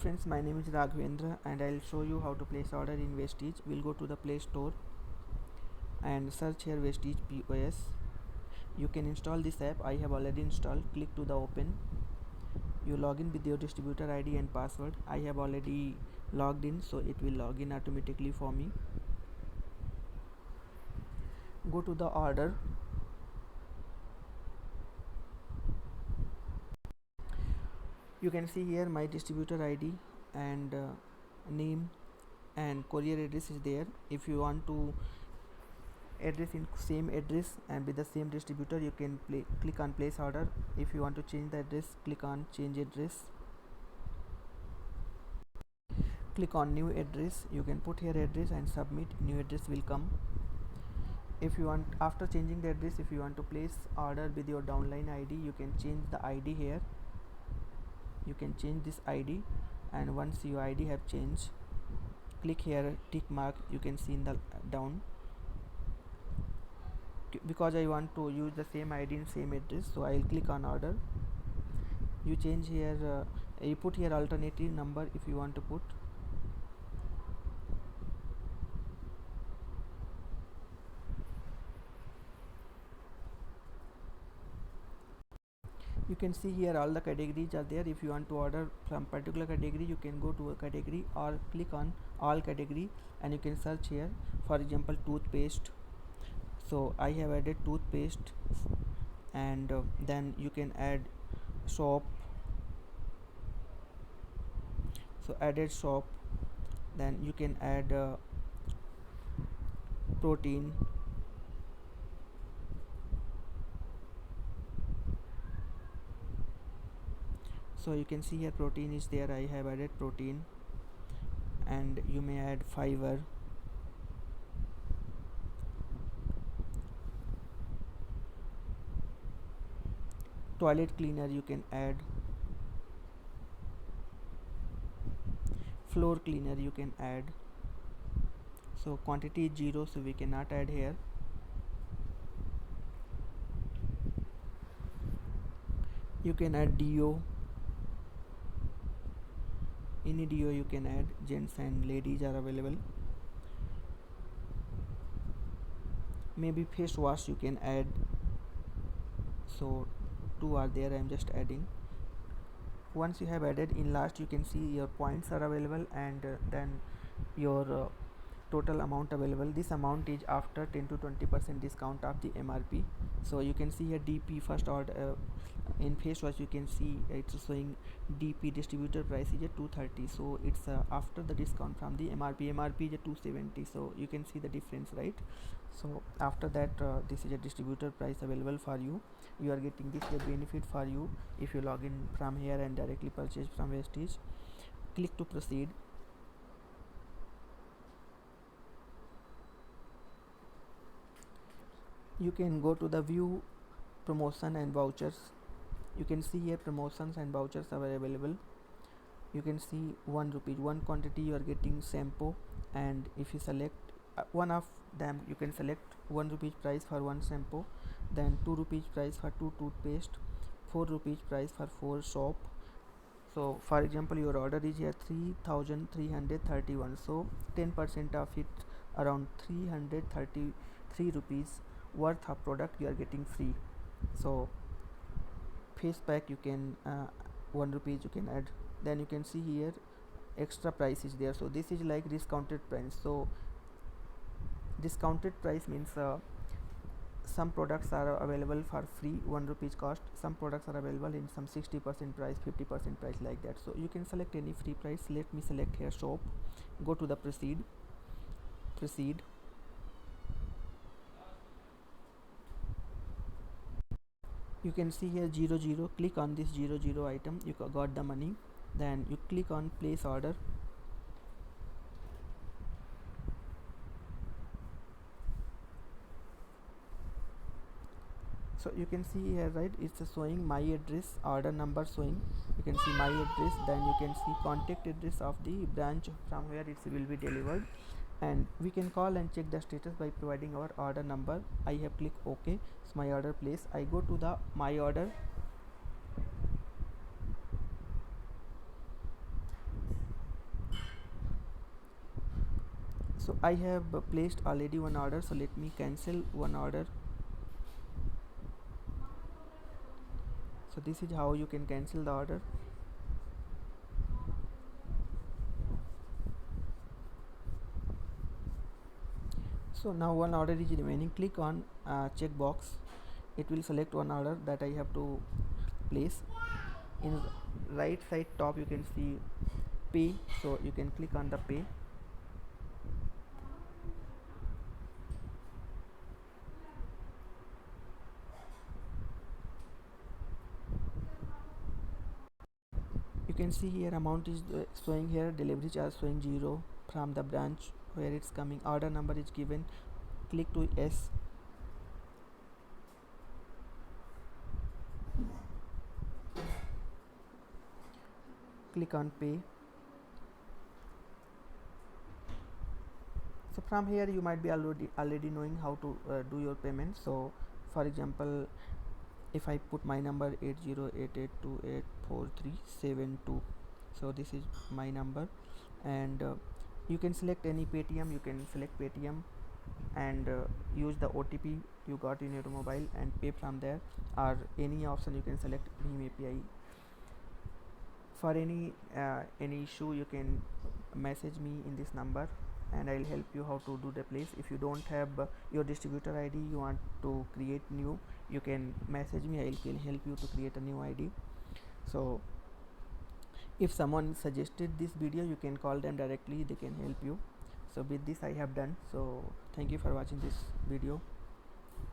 Friends, my name is Raghavendra and I'll show you how to place order in Vestige. We'll go to the Play Store and search here Vestige POS. You can install this app. I have already installed. Click to the open. You log in with your distributor ID and password. I have already logged in, so it will log in automatically for me. Go to the order. You can see here my distributor ID and name and courier address is there. If you want to address in same address and with the same distributor, you can click on place order. If you want to change the address, click on change address. Click on new address. You can put here address and submit. New address will come. If you want, after changing the address, if you want to place order with your downline ID, you can change the ID here. You can change this ID, and once your ID have changed, click here tick mark. You can see in the down. Because I want to use the same ID and same address, so I'll click on order. You change here, you put here alternative number if you want to put. You can see here all the categories are there. If you want to order from particular category, you can go to a category or click on all category and you can search here. For example, toothpaste. So I have added toothpaste, and then you can add soap. So added soap, then you can add protein. So you can see here protein is there. I have added protein, and you may add fiber. Toilet cleaner you can add. Floor cleaner you can add. So quantity is 0, so we cannot add here. You can add deo. Any deo you can add. Gents and ladies are available. Maybe face wash you can add. So 2 are there. I am just adding. Once you have added, in last you can see your points are available, and then your total amount available. This amount is after 10 to 20% discount of the MRP. So you can see here DP first order. In face wash you can see it's showing DP distributor price is at 230, so it's after the discount from the MRP is at 270, so you can see the difference, right? So after that, this is a distributor price available for you. You are getting this a benefit for you if you log in from here and directly purchase from Vestige. Click to proceed. You can go to the view promotion and vouchers. You can see here promotions and vouchers are available. You can see 1 rupee, one quantity you are getting shampoo, and if you select one of them, you can select 1 rupees price for one shampoo, then 2 rupees price for 2 toothpaste, 4 rupees price for 4 soap. So for example, your order is here 3331, so 10% of it, around 333 rupees worth of product you are getting free. So face pack you can 1 rupees you can add. Then you can see here extra price is there, so this is like discounted price. So discounted price means some products are available for free 1 rupees cost, some products are available in some 60% price, 50% price, like that. So you can select any free price. Let me select here soap. Go to the proceed. You can see here 00. Click on this 00 item. You got the money. Then you click on place order. So you can see here, right, it's showing my address, order number showing. You can see my address, then you can see contact address of the branch from where it will be delivered, and we can call and check the status by providing our order number. I have clicked OK. It's my order place. I go to the my order. So I have placed already one order, so let me cancel one order. So this is how you can cancel the order. So now one order is remaining. Click on checkbox. It will select one order that I have to place. In right side top you can see pay, so you can click on the pay. You can see here amount is showing here, delivery charge showing 0 from the branch where it's coming, order number is given. Click to yes. Click on pay. So from here you might be already knowing how to do your payment. So for example, if I put my number 8088284372, so this is my number, and you can select any Paytm. You can select Paytm and use the OTP you got in your mobile and pay from there, or any option you can select Bheem API. For any issue you can message me in this number and I'll help you how to do the place. If you don't have your distributor ID, you want to create new, you can message me, I will help you to create a new ID. So if someone suggested this video, you can call them directly, they can help you. So with this I have done. So thank you for watching this video.